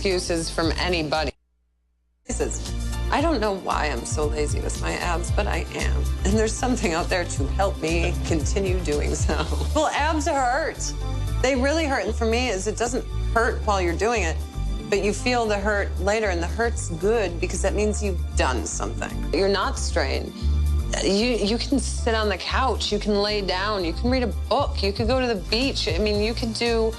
excuses from anybody. I don't know why I'm so lazy with my abs, but I am. And there's something out there to help me continue doing so. Well, abs hurt. They really hurt. And for me, it doesn't hurt while you're doing it, but you feel the hurt later, and the hurt's good because that means you've done something. You're not strained. You can sit on the couch, you can lay down, you can read a book, you could go to the beach. I mean, you could do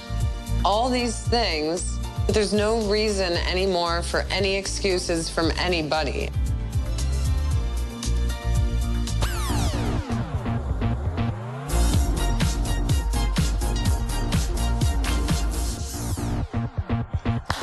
all these things, but there's no reason anymore for any excuses from anybody.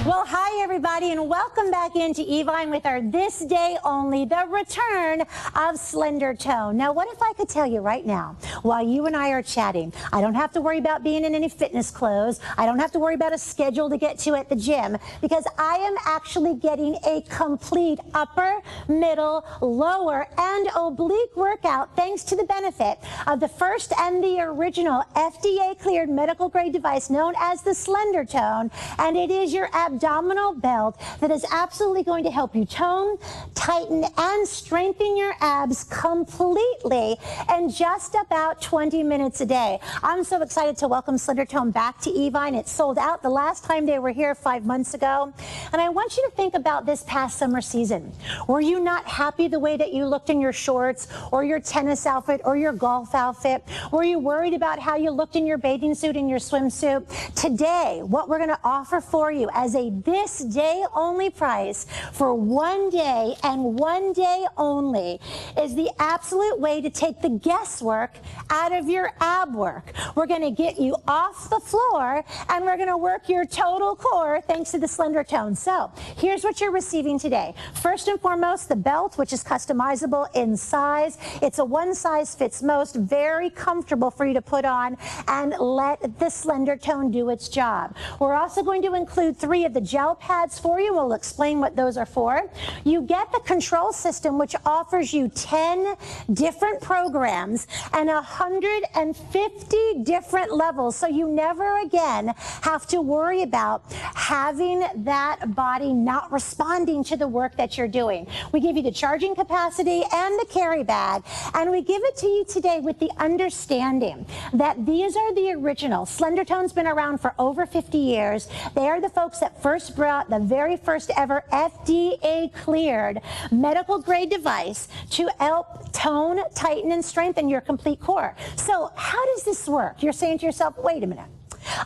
Well, hi, everybody, and welcome back into Evine with our This Day Only, the return of Slender Tone. Now, what if I could tell you right now, while you and I are chatting, I don't have to worry about being in any fitness clothes. I don't have to worry about a schedule to get to at the gym, because I am actually getting a complete upper, middle, lower, and oblique workout thanks to the benefit of the first and the original FDA-cleared medical-grade device known as the Slender Tone, and it is your abdominal belt that is absolutely going to help you tone, tighten, and strengthen your abs completely in just about 20 minutes a day. I'm so excited to welcome Slender Tone back to Evine. It sold out the last time they were here 5 months ago. And I want you to think about this past summer season. Were you not happy the way that you looked in your shorts or your tennis outfit or your golf outfit? Were you worried about how you looked in your bathing suit and your swimsuit? Today, what we're going to offer for you as a this day only price for 1 day and 1 day only is the absolute way to take the guesswork out of your ab work. We're going to get you off the floor and we're going to work your total core thanks to the Slender Tone. So here's what you're receiving today. First and foremost, the belt, which is customizable in size. It's a one size fits most, very comfortable for you to put on and let the Slender Tone do its job. We're also going to include 3 of the gel pads for you. We'll explain what those are for. You get the control system, which offers you 10 different programs and 150 different levels, so you never again have to worry about having that body not responding to the work that you're doing. We give you the charging capacity and the carry bag, and we give it to you today with the understanding that these are the original. Slender Tone's been around for over 50 years. They are the folks that first brought the very first ever FDA-cleared medical-grade device to help tone, tighten, and strengthen your complete core. So how does this work? You're saying to yourself, wait a minute.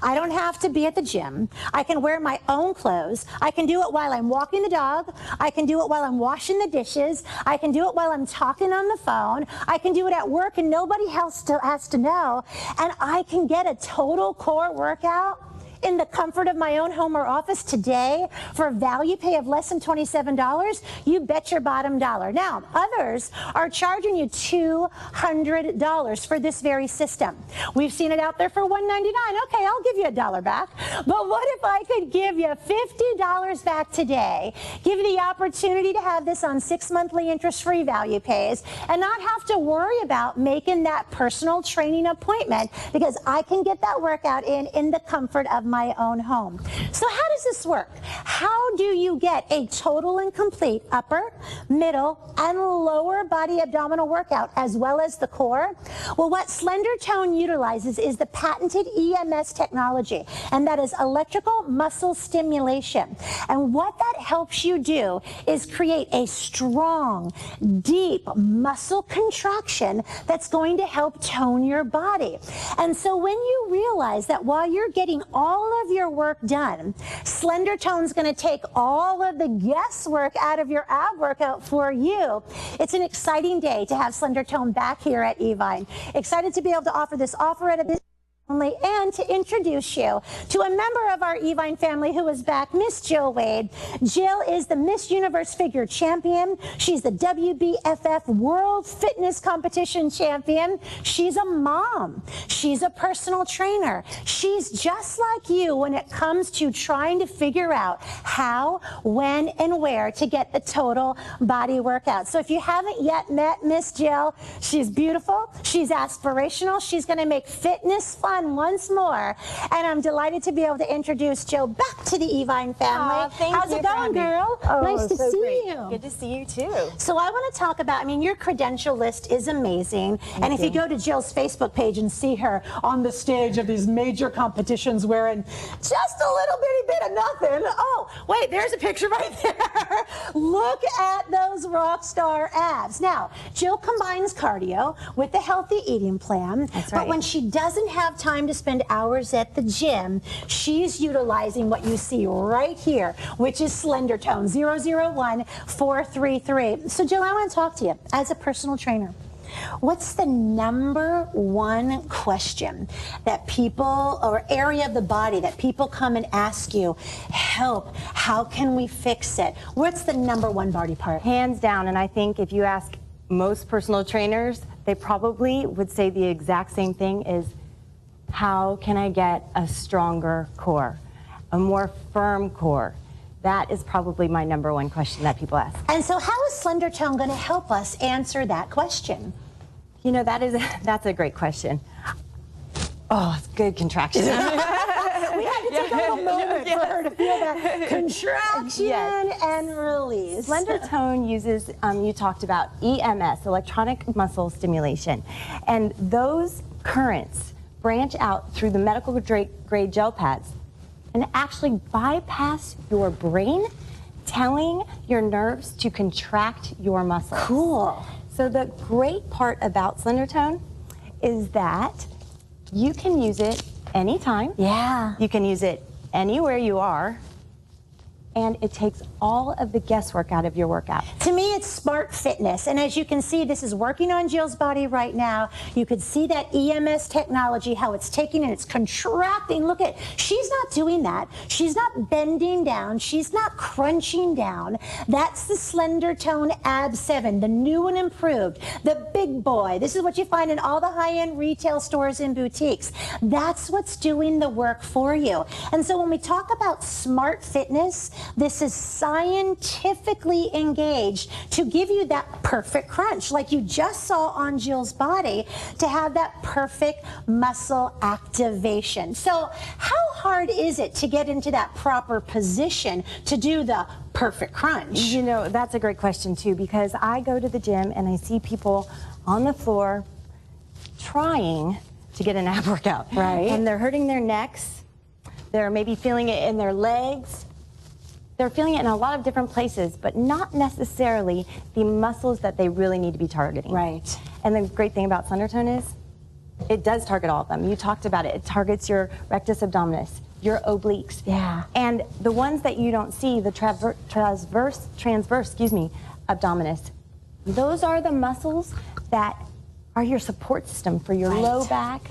I don't have to be at the gym. I can wear my own clothes. I can do it while I'm walking the dog. I can do it while I'm washing the dishes. I can do it while I'm talking on the phone. I can do it at work and nobody else has to know. And I can get a total core workout in the comfort of my own home or office today for a value pay of less than $27, you bet your bottom dollar. Now, others are charging you $200 for this very system. We've seen it out there for $199. Okay, I'll give you $1 back. But what if I could give you $50 back today, give you the opportunity to have this on 6 monthly interest-free value pays, and not have to worry about making that personal training appointment, because I can get that workout in the comfort of my own home. So how does this work? How do you get a total and complete upper, middle, and lower body abdominal workout as well as the core? Well, what Slender Tone utilizes is the patented EMS technology, and that is electrical muscle stimulation. And what that helps you do is create a strong, deep muscle contraction that's going to help tone your body. And so when you realize that while you're getting all of your work done, Slender Tone's going to take all of the guesswork out of your ab workout for you. It's an exciting day to have Slender Tone back here at Evine. Excited to be able to offer this offer at a only, and to introduce you to a member of our Evine family who is back, Miss Jill Wade. Jill is the Miss Universe Figure Champion. She's the WBFF World Fitness Competition Champion. She's a mom. She's a personal trainer. She's just like you when it comes to trying to figure out how, when, and where to get the total body workout. So if you haven't yet met Miss Jill, she's beautiful. She's aspirational. She's going to make fitness fun on once more, and I'm delighted to be able to introduce Jill back to the Evine family. How's it going, girl? Nice to see you. Good to see you too. So I want to talk about, I mean, your credential list is amazing, and if you go to Jill's Facebook page and see her on the stage of these major competitions wearing just a little bitty bit of nothing. Oh, wait, there's a picture right there. Look at those rock star abs. Now, Jill combines cardio with a healthy eating plan. That's but right. when she doesn't have time to spend hours at the gym, she's utilizing what you see right here, which is Slender Tone 001433. So Jill, I want to talk to you as a personal trainer. What's the #1 question that people, or area of the body that people come and ask you, help, how can we fix it? What's the #1 body part? Hands down, and I think if you ask most personal trainers, they probably would say the exact same thing, is how can I get a stronger core, a more firm core? That is probably my #1 question that people ask. And so how is Slender Tone going to help us answer that question? You know, that's a great question. Oh, it's good contraction. We had to take a little moment for her to feel that contraction and release. Slender Tone uses, you talked about EMS, electronic muscle stimulation, and those currents branch out through the medical grade gel pads and actually bypass your brain, telling your nerves to contract your muscles. Cool. So the great part about Slender Tone is that you can use it anytime. Yeah. You can use it anywhere you are, and it takes all of the guesswork out of your workout. To me, it's smart fitness. And as you can see, this is working on Jill's body right now. You could see that EMS technology, how it's taking and it's contracting. Look at, she's not doing that. She's not bending down. She's not crunching down. That's the Slender Tone Ab 7, the new and improved, the big boy. This is what you find in all the high-end retail stores and boutiques. That's what's doing the work for you. And so when we talk about smart fitness, this is scientifically engaged to give you that perfect crunch, like you just saw on Jill's body, to have that perfect muscle activation. So how hard is it to get into that proper position to do the perfect crunch? You know, that's a great question too, because I go to the gym and I see people on the floor trying to get an ab workout. Right. And they're hurting their necks. They're maybe feeling it in their legs. They're feeling it in a lot of different places, but not necessarily the muscles that they really need to be targeting. Right. And the great thing about Slender Tone is it does target all of them. You talked about it. It targets your rectus abdominis, your obliques. Yeah. And the ones that you don't see, the transverse, abdominis, those are the muscles that are your support system for your low back,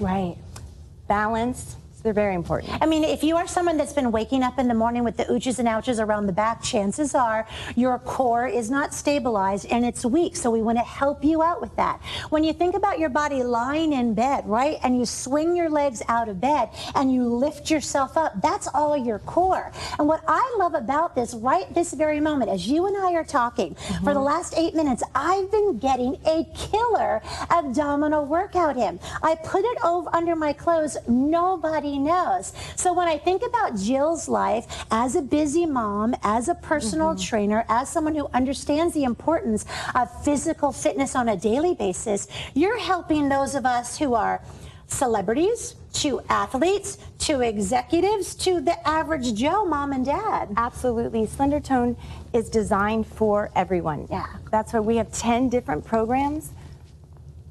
balance. They're very important. I mean, if you are someone that's been waking up in the morning with the ooches and ouches around the back, chances are your core is not stabilized and it's weak. So we want to help you out with that. When you think about your body lying in bed, right, and you swing your legs out of bed and you lift yourself up, that's all your core. And what I love about this right this very moment, as you and I are talking, for the last 8 minutes, I've been getting a killer abdominal workout in. I put it over under my clothes. Nobody knows. So when I think about Jill's life as a busy mom, as a personal trainer, as someone who understands the importance of physical fitness on a daily basis, you're helping those of us who are celebrities, to athletes, to executives, to the average Joe, mom and dad. Absolutely. Slender Tone is designed for everyone. Yeah. That's why we have 10 different programs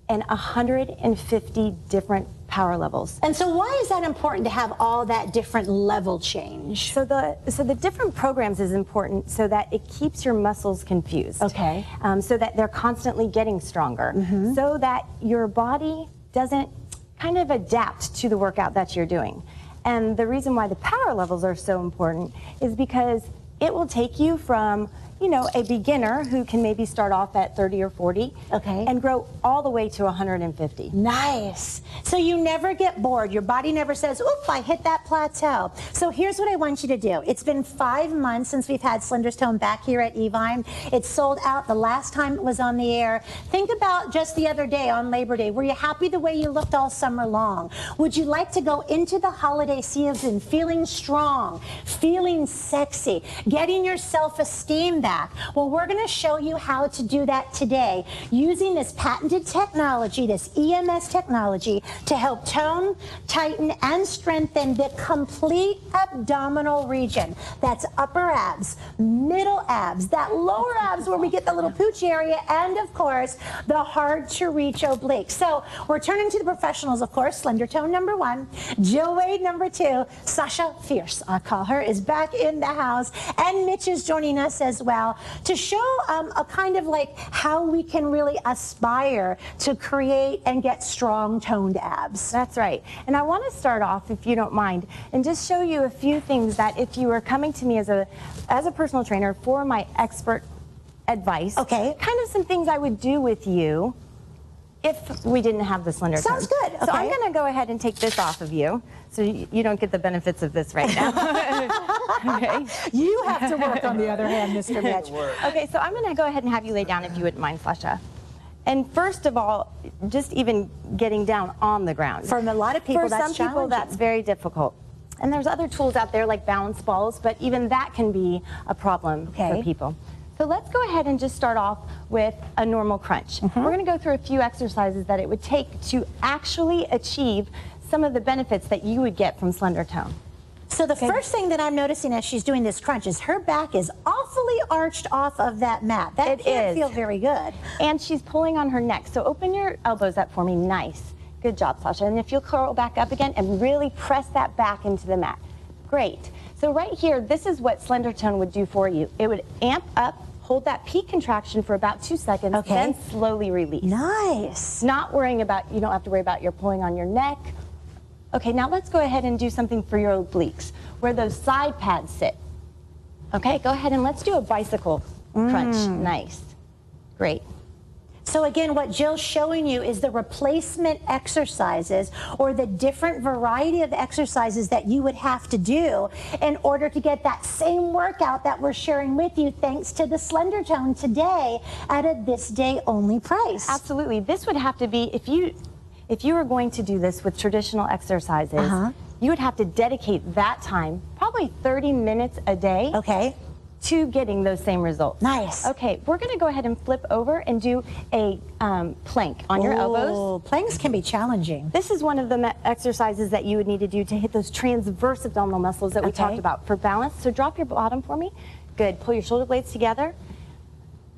and 150 different power levels. And so why is that important to have all that different level change? So the different programs is important so that it keeps your muscles confused. Okay. So that they're constantly getting stronger. So that your body doesn't kind of adapt to the workout that you're doing. And the reason why the power levels are so important is because it will take you from, you know, a beginner who can maybe start off at 30 or 40 and grow all the way to 150. Nice. So you never get bored. Your body never says, oop, I hit that plateau. So here's what I want you to do. It's been 5 months since we've had Slenderstone back here at Evine. It's sold out the last time it was on the air. Think about just the other day on Labor Day. Were you happy the way you looked all summer long? Would you like to go into the holiday season feeling strong, feeling sexy, getting your self-esteem back? Well, we're going to show you how to do that today using this patented technology, this EMS technology, to help tone, tighten, and strengthen the complete abdominal region. That's upper abs, middle abs, that lower abs where we get the little pooch area, and of course, the hard to reach obliques. So we're turning to the professionals, of course. Slendertone number 1, Jill Wade number 2, Sasha Fierce, I call her, is back in the house, and Mitch is joining us as well to show a kind of like how we can really aspire to create and get strong toned abs. That's right. And I want to start off, if you don't mind, and just show you a few things that if you were coming to me as a personal trainer for my expert advice, kind of some things I would do with you if we didn't have the Slendertone. Sounds good. So I'm going to go ahead and take this off of you, so you don't get the benefits of this right now. Okay. You have to work, on the other hand, Mr. Mitch. Okay, so I'm going to go ahead and have you lay down if you wouldn't mind, Sasha. And first of all, just even getting down on the ground. For a lot of people, that's challenging. For some people, that's very difficult. And there's other tools out there like balance balls, but even that can be a problem for people. So let's go ahead and just start off with a normal crunch. We're going to go through a few exercises that it would take to actually achieve some of the benefits that you would get from Slendertone. So the first thing that I'm noticing as she's doing this crunch is her back is awfully arched off of that mat. That can't feel very good. And she's pulling on her neck. So open your elbows up for me. Nice. Good job, Sasha. And if you'll curl back up again and really press that back into the mat. Great. So right here, this is what Slendertone would do for you. It would amp up, hold that peak contraction for about 2 seconds, then slowly release. Nice. Not worrying about, you don't have to worry about your pulling on your neck. Okay, now let's go ahead and do something for your obliques, where those side pads sit. Okay, go ahead and let's do a bicycle crunch. Nice. Great. So again, what Jill's showing you is the replacement exercises, or the different variety of exercises that you would have to do in order to get that same workout that we're sharing with you, thanks to the Slendertone today at a this day only price. Absolutely. This would have to be, if you were going to do this with traditional exercises, you would have to dedicate that time, probably 30 minutes a day. To getting those same results. Nice. Okay, we're going to go ahead and flip over and do a plank on your elbows. Planks can be challenging. This is one of the exercises that you would need to do to hit those transverse abdominal muscles that we talked about for balance. So drop your bottom for me. Good. Pull your shoulder blades together.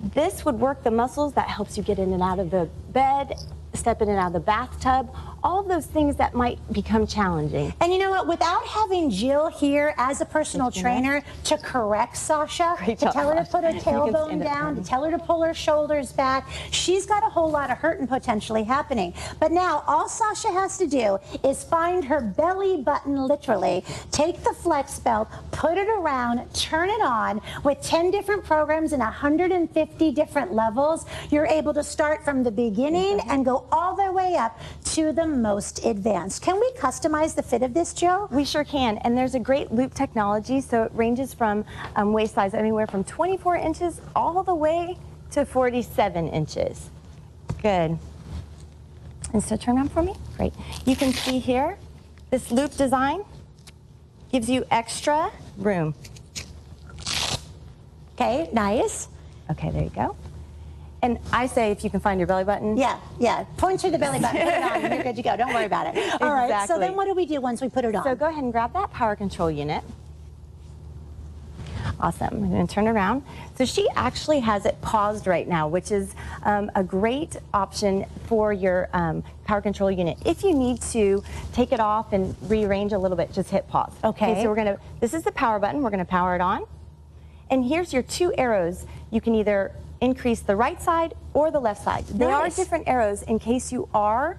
This would work the muscles that helps you get in and out of the bed, step in and out of the bathtub, all of those things that might become challenging. And you know what, without having Jill here as a personal trainer to correct Sasha, to tell her to put her tailbone down, to tell her to pull her shoulders back, she's got a whole lot of hurting potentially happening. But now all Sasha has to do is find her belly button, literally, take the flex belt, put it around, turn it on. With 10 different programs and 150 different levels, you're able to start from the beginning and go all the way up to the most advanced. Can we customize the fit of this, Jill? We sure can, and there's a great loop technology, so it ranges from waist size anywhere from 24 inches all the way to 47 inches. Good. And so turn around for me. Great. You can see here, this loop design gives you extra room. Okay, nice. Okay, there you go. And I say, if you can find your belly button. Yeah. Point to the belly button, put it on, and you're good to go. Don't worry about it. All right, so then what do we do once we put it on? So go ahead and grab that power control unit. Awesome. I'm going to turn around. So she actually has it paused right now, which is a great option for your power control unit. If you need to take it off and rearrange a little bit, just hit pause. Okay, so we're going to, this is the power button. We're going to power it on. And here's your 2 arrows. You can either increase the right side or the left side. They are different arrows in case you are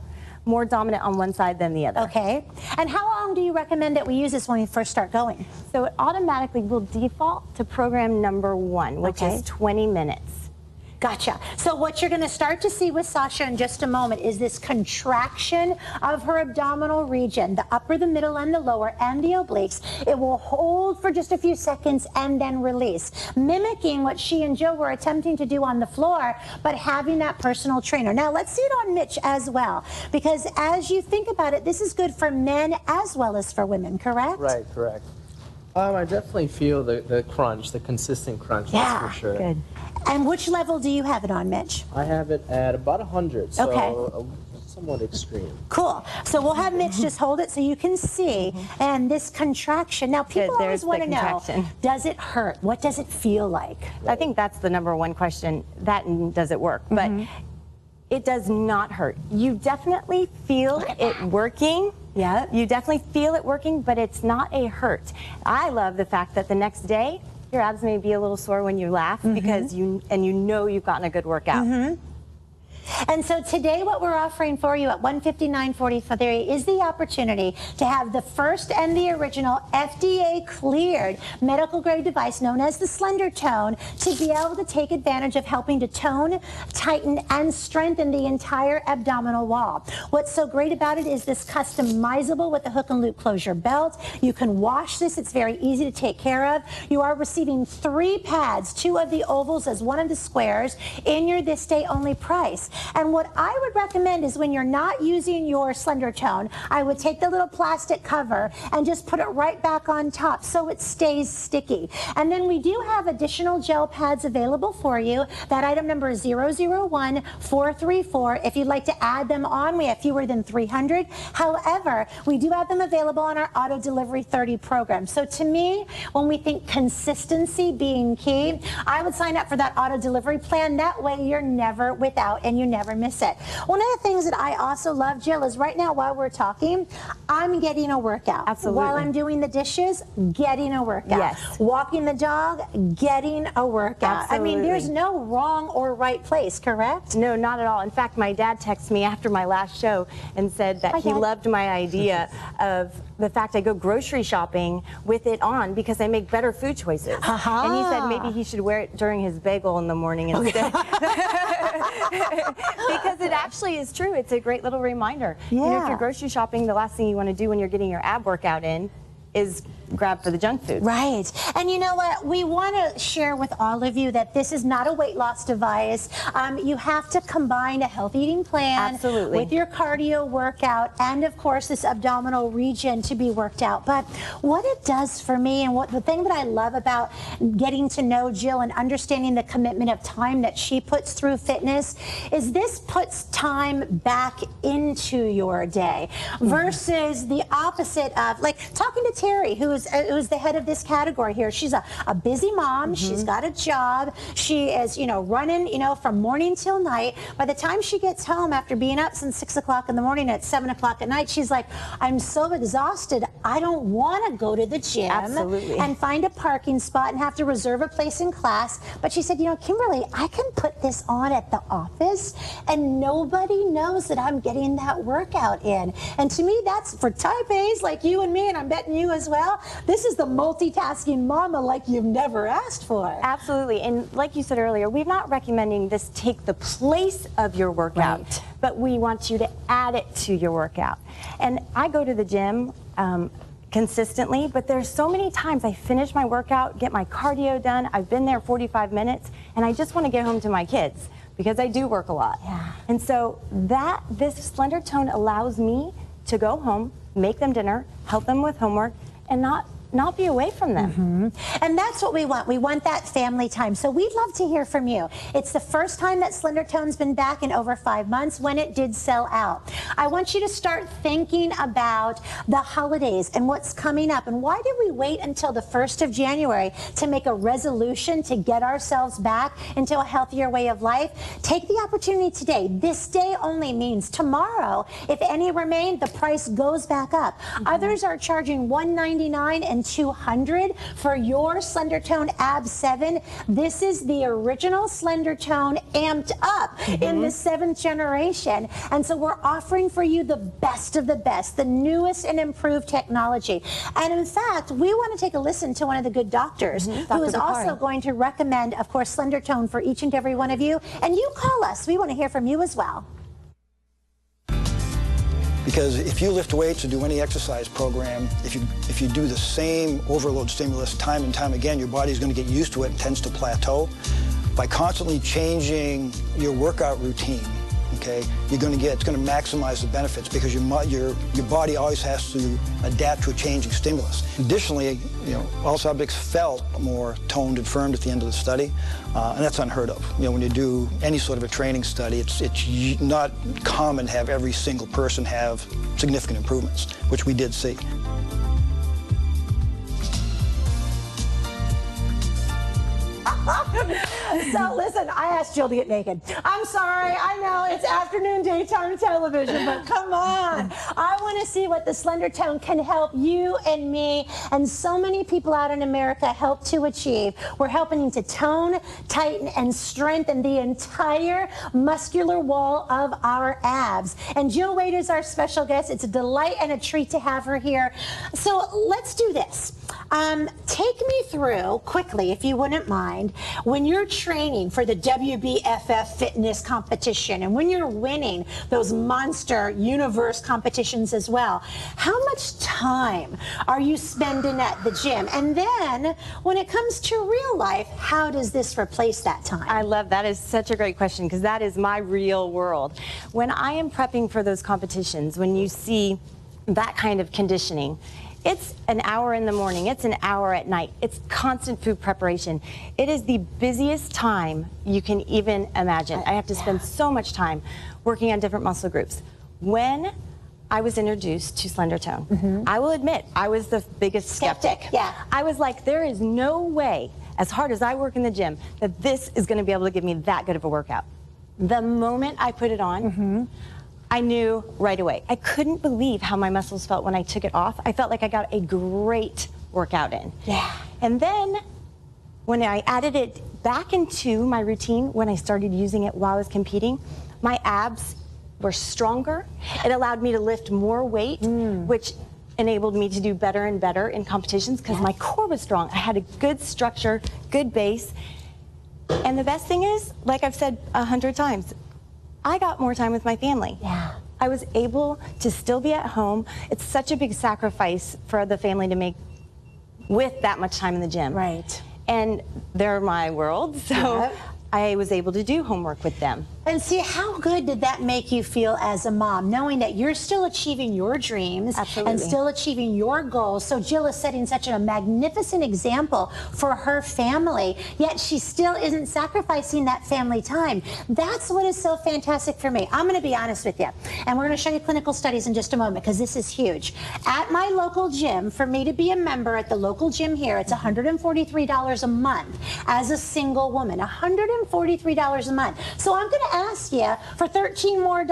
more dominant on one side than the other. Okay. And how long do you recommend that we use this when we first start going? So it automatically will default to program number 1, which is 20 minutes. Gotcha. So what you're going to start to see with Sasha in just a moment is this contraction of her abdominal region, the upper, the middle, and the lower, and the obliques. It will hold for just a few seconds and then release, mimicking what she and Jill were attempting to do on the floor, but having that personal trainer. Now let's see it on Mitch as well, because as you think about it, this is good for men as well as for women, correct? Right, correct. I definitely feel the crunch, the consistent crunch, that's for sure. Good. And which level do you have it on, Mitch? I have it at about 100, so okay. Somewhat extreme. Cool. So we'll have Mitch just hold it so you can see. And this contraction. Now, people always want to know, does it hurt? What does it feel like? I think that's the number one question. That and does it work? But it does not hurt. You definitely feel it working. Yeah. You definitely feel it working, but it's not a hurt. I love the fact that the next day, your abs may be a little sore when you laugh because you know you've gotten a good workout. And so today what we're offering for you at $159.43 is the opportunity to have the first and the original FDA cleared medical grade device known as the Slender Tone to be able to take advantage of helping to tone, tighten, and strengthen the entire abdominal wall. What's so great about it is this customizable with the hook and loop closure belt. You can wash this. It's very easy to take care of. You are receiving 3 pads, 2 of the ovals as 1 of the squares in your this day only price. And what I would recommend is when you're not using your Slender Tone, I would take the little plastic cover and just put it right back on top so it stays sticky. And then we do have additional gel pads available for you. That item number is 001434. If you'd like to add them on, we have fewer than 300. However, we do have them available on our Auto Delivery 30 program. So to me, when we think consistency being key, I would sign up for that auto delivery plan. That way you're never without and you never miss it. One of the things that I also love, Jill, is right now while we're talking, I'm getting a workout. Absolutely. While I'm doing the dishes, getting a workout. Yes. Walking the dog, getting a workout. Absolutely. I mean, there's no wrong or right place, correct? No, not at all. In fact, my dad texted me after my last show and said that he loved my idea of the fact I go grocery shopping with it on because I make better food choices. And he said maybe he should wear it during his bagel in the morning instead. Because it actually is true. It's a great little reminder. You know, if you're grocery shopping, the last thing you want to do when you're getting your ab workout in is grab for the junk food. Right. And you know what? We want to share with all of you that this is not a weight loss device. You have to combine a healthy eating plan with your cardio workout and, of course, this abdominal region to be worked out. But what it does for me and what the thing that I love about getting to know Jill and understanding the commitment of time that she puts through fitness is this puts time back into your day versus the opposite of, like, talking to Terry, who's the head of this category here. She's a busy mom. She's got a job. She is, running, from morning till night. By the time she gets home after being up since 6 o'clock in the morning at 7 o'clock at night, she's like, I'm so exhausted. I don't want to go to the gym and find a parking spot and have to reserve a place in class. But she said, Kimberly, I can put this on at the office and nobody knows that I'm getting that workout in. And to me, that's for type A's like you and me, and I'm betting you as well. This is the multitasking mama like you've never asked for. Absolutely. And like you said earlier, we're not recommending this take the place of your workout, but we want you to add it to your workout. And I go to the gym consistently, but there's so many times I finish my workout, get my cardio done, I've been there 45 minutes, and I just want to get home to my kids because I do work a lot. And so this Slender Tone allows me to go home, make them dinner, help them with homework, and not be away from them. And that's what we want. We want that family time. So we'd love to hear from you. It's the first time that Slender Tone's been back in over 5 months when it did sell out. I want you to start thinking about the holidays and what's coming up. And why did we wait until the 1st of January to make a resolution to get ourselves back into a healthier way of life? Take the opportunity today. This day only means tomorrow, if any remain, the price goes back up. Others are charging $199 and $1,200 for your Slender Tone Ab 7. This is the original Slender Tone amped up in the 7th generation. And so we're offering for you the best of the best, the newest and improved technology. And in fact, we want to take a listen to one of the good doctors who is also going to recommend, of course, Slender Tone for each and every one of you. And you call us. We want to hear from you as well. Because if you lift weights or do any exercise program, if you do the same overload stimulus time and time again, your body's going to get used to it and tends to plateau. By constantly changing your workout routine, okay, it's going to maximize the benefits because your body always has to adapt to a changing stimulus. Additionally, all subjects felt more toned and firmed at the end of the study, and that's unheard of. When you do any sort of a training study, it's not common to have every single person have significant improvements, which we did see. So listen, I asked Jill to get naked. I'm sorry, I know it's afternoon daytime television, but come on. I want to see what the Slender Tone can help you and me and so many people out in America help to achieve. We're helping you to tone, tighten, and strengthen the entire muscular wall of our abs. And Jill Wade is our special guest. It's a delight and a treat to have her here. So let's do this. Take me through quickly, if you wouldn't mind, when you're training for the WBFF fitness competition and when you're winning those monster universe competitions as well, how much time are you spending at the gym? And then when it comes to real life, how does this replace that time? I love that. Is such a great question because that is my real world. When I am prepping for those competitions, when you see that kind of conditioning, it's an hour in the morning, it's an hour at night, it's constant food preparation. It is the busiest time you can even imagine. I have to spend so much time working on different muscle groups. When I was introduced to Slender Tone, I will admit, I was the biggest skeptic. Yeah. I was like, there is no way, as hard as I work in the gym, that this is going to be able to give me that good of a workout. The moment I put it on, I knew right away. I couldn't believe how my muscles felt when I took it off. I felt like I got a great workout in. Yeah. And then when I added it back into my routine, when I started using it while I was competing, my abs were stronger. It allowed me to lift more weight, which enabled me to do better and better in competitions because my core was strong. I had a good structure, good base. And the best thing is, like I've said 100 times, I got more time with my family. Yeah. I was able to still be at home. It's such a big sacrifice for the family to make with that much time in the gym. Right. And they're my world, so I was able to do homework with them. And see, how good did that make you feel as a mom, knowing that you're still achieving your dreams and still achieving your goals? So Jill is setting such a magnificent example for her family, yet she still isn't sacrificing that family time. That's what is so fantastic for me. I'm going to be honest with you, and we're going to show you clinical studies in just a moment because this is huge. At my local gym, for me to be a member at the local gym here, it's $143 a month as a single woman, $143 a month. So I'm going to ask you for $13 more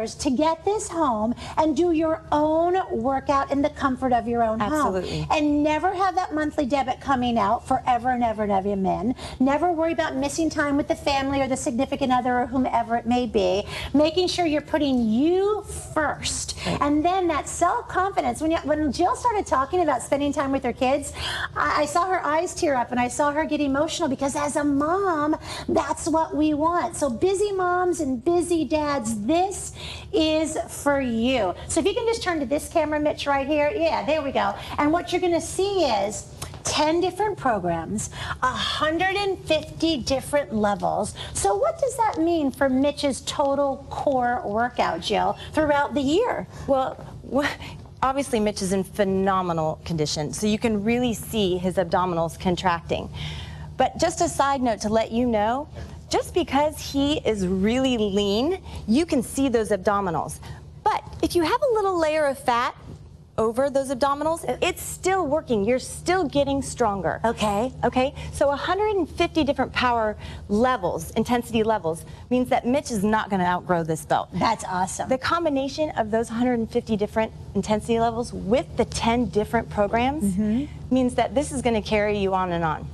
to get this home and do your own workout in the comfort of your own home. And never have that monthly debit coming out forever and ever and ever men. Never worry about missing time with the family or the significant other or whomever it may be. Making sure you're putting you first. And then that self-confidence. When Jill started talking about spending time with her kids, I saw her eyes tear up and I saw her get emotional because as a mom, that's what we want. So busy moms and busy dads, this is for you. So if you can just turn to this camera, Mitch, right here. Yeah, there we go. And what you're going to see is 10 different programs, 150 different levels. So what does that mean for Mitch's total core workout, Jill, throughout the year? Well, obviously Mitch is in phenomenal condition, so you can really see his abdominals contracting. But just a side note to let you know, just because he is really lean, you can see those abdominals. But if you have a little layer of fat, over those abdominals, it's still working. You're still getting stronger. Okay. Okay, so 150 different power levels, intensity levels, means that Mitch is not going to outgrow this belt. That's awesome. The combination of those 150 different intensity levels with the 10 different programs means that this is going to carry you on and on.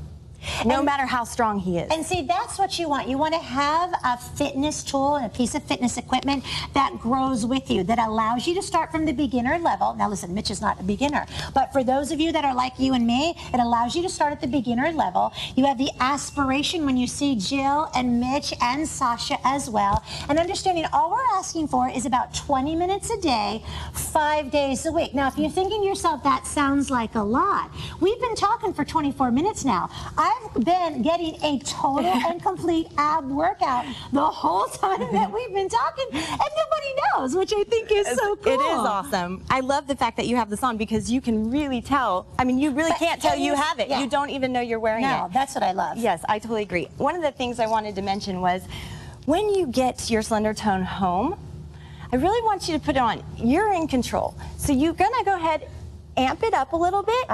No matter how strong he is. And see, that's what you want. You want to have a fitness tool and a piece of fitness equipment that grows with you, that allows you to start from the beginner level. Now listen, Mitch is not a beginner, but for those of you that are like you and me, it allows you to start at the beginner level. You have the aspiration when you see Jill and Mitch and Sasha as well. And understanding all we're asking for is about 20 minutes a day, 5 days a week. Now, if you're thinking to yourself, that sounds like a lot. We've been talking for 24 minutes now. I've been getting a total and complete ab workout the whole time that we've been talking, and nobody knows, which I think is so cool. It is awesome. I love the fact that you have this on because you can really tell. I mean, you really can't tell you have it. Yeah. You don't even know you're wearing it. No, that's what I love. Yes, I totally agree. One of the things I wanted to mention was when you get your Slender Tone home, I really want you to put it on. You're in control. So you're going to go ahead, amp it up a little bit.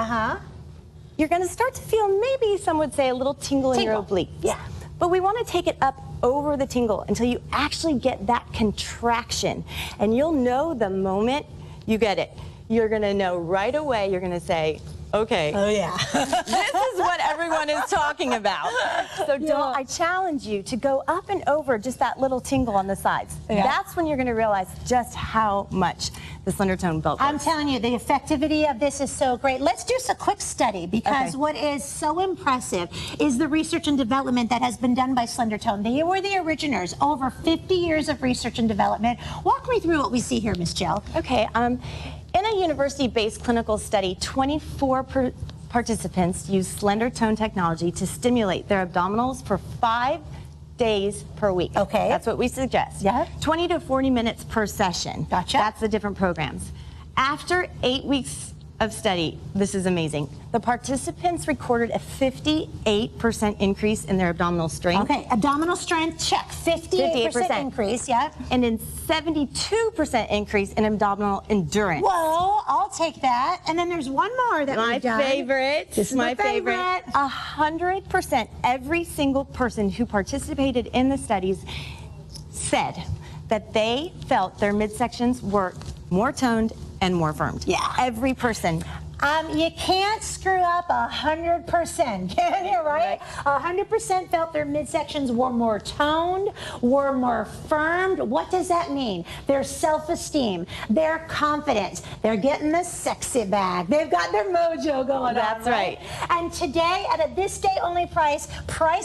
You're going to start to feel, maybe some would say, a little tingle in your obliques. Yeah. But we want to take it up over the tingle until you actually get that contraction. And you'll know the moment you get it. You're going to know right away. You're going to say, okay. Oh, yeah. This is what everyone is talking about. So I challenge you to go up and over just that little tingle on the sides. Yeah. That's when you're going to realize just how much the Slender Tone belt I'm works. telling you, the effectivity of this is so great. Let's do a quick study, because what is so impressive is the research and development that has been done by Slender Tone. They were the originators, over 50 years of research and development. Walk me through what we see here, Miss Jill. Okay, in a university-based clinical study, 24 participants used Slender Tone technology to stimulate their abdominals for 5 days per week. Okay. That's what we suggest. Yeah. 20 to 40 minutes per session. Gotcha. That's the different programs. After 8 weeks of study, this is amazing. The participants recorded a 58% increase in their abdominal strength. Okay, abdominal strength, check. 58% increase, yeah. And then 72% increase in abdominal endurance. Whoa, I'll take that. And then there's one more that My we've done. favorite. This is my favorite. 100%, every single person who participated in the studies said that they felt their midsections were more toned and more firmed. Yeah. Every person. You can't screw up 100%, can you, right? 100% felt their midsections were more toned, were more firmed. What does that mean? Their self-esteem, their confidence, they're getting the sexy bag. They've got their mojo going on, That's right. And today, at a this day only price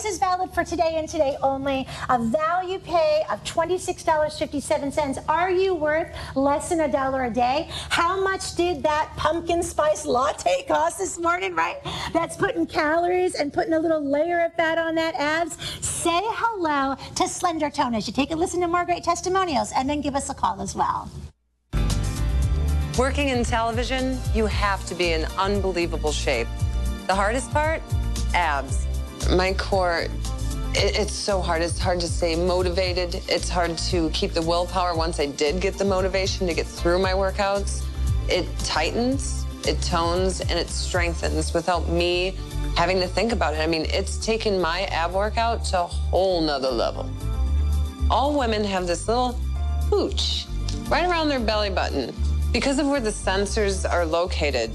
is valid for today and today only, a value pay of $26.57. Are you worth less than $1 a day? How much did that pumpkin spice latte cost this morning, right? That's putting calories and putting a little layer of fat on that abs. Say hello to Slender Tone as you take a listen to more great testimonials, and then give us a call as well. Working in television, you have to be in unbelievable shape. The hardest part? Abs. My core, it's so hard. It's hard to stay motivated. It's hard to keep the willpower once I did get the motivation to get through my workouts. It tightens, it tones, and it strengthens without me having to think about it. I mean, it's taken my ab workout to a whole nother level. All women have this little pooch right around their belly button because of where the sensors are located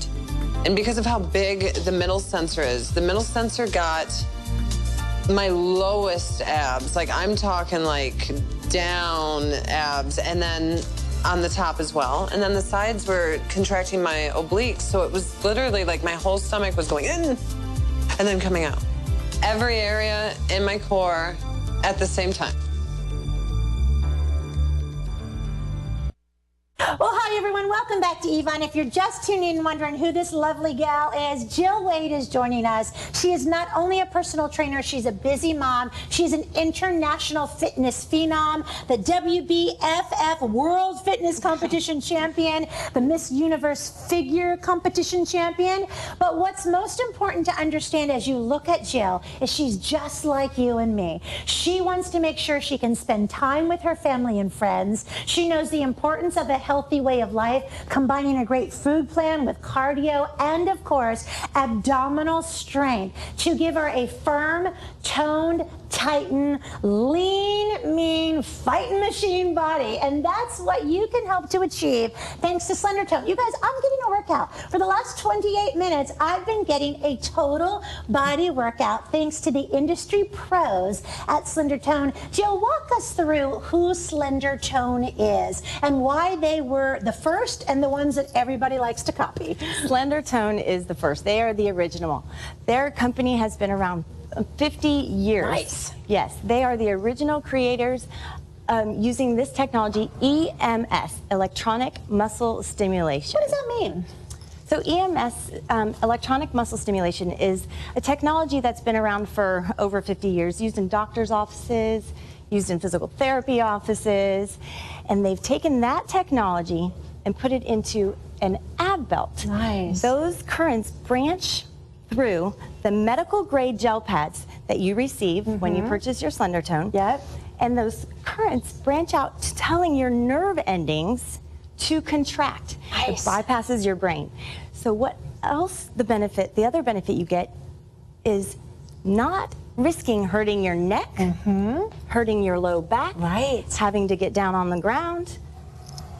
and because of how big the middle sensor is. The middle sensor got my lowest abs, like I'm talking like down abs, and then on the top as well. And then the sides were contracting my obliques, so it was literally like my whole stomach was going in and then coming out. Every area in my core at the same time. Well, hi, everyone. Welcome back to Evine. If you're just tuning in and wondering who this lovely gal is, Jill Wade is joining us. She is not only a personal trainer, she's a busy mom. She's an international fitness phenom, the WBFF World Fitness Competition champion, the Miss Universe Figure Competition champion. But what's most important to understand as you look at Jill is she's just like you and me. She wants to make sure she can spend time with her family and friends. She knows the importance of a healthy healthy way of life, combining a great food plan with cardio and, of course, abdominal strength to give her a firm, toned, tighten, lean, mean, fighting machine body. And that's what you can help to achieve thanks to Slender Tone. You guys, I'm getting a workout. For the last 28 minutes, I've been getting a total body workout thanks to the industry pros at Slender Tone. Jill, walk us through who Slender Tone is and why they were the first and the ones that everybody likes to copy. Slender Tone is the first. They are the original. Their company has been around 50 years. Nice. Yes, they are the original creators using this technology, EMS, electronic muscle stimulation. What does that mean? So EMS, electronic muscle stimulation, is a technology that's been around for over 50 years, used in doctors' offices, used in physical therapy offices, and they've taken that technology and put it into an ab belt. Nice. Those currents branch through the medical grade gel pads that you receive when you purchase your Slender Tone. Yep. And those currents branch out to telling your nerve endings to contract. Nice. It bypasses your brain. So what else the other benefit you get is not risking hurting your neck, hurting your low back, Right. having to get down on the ground.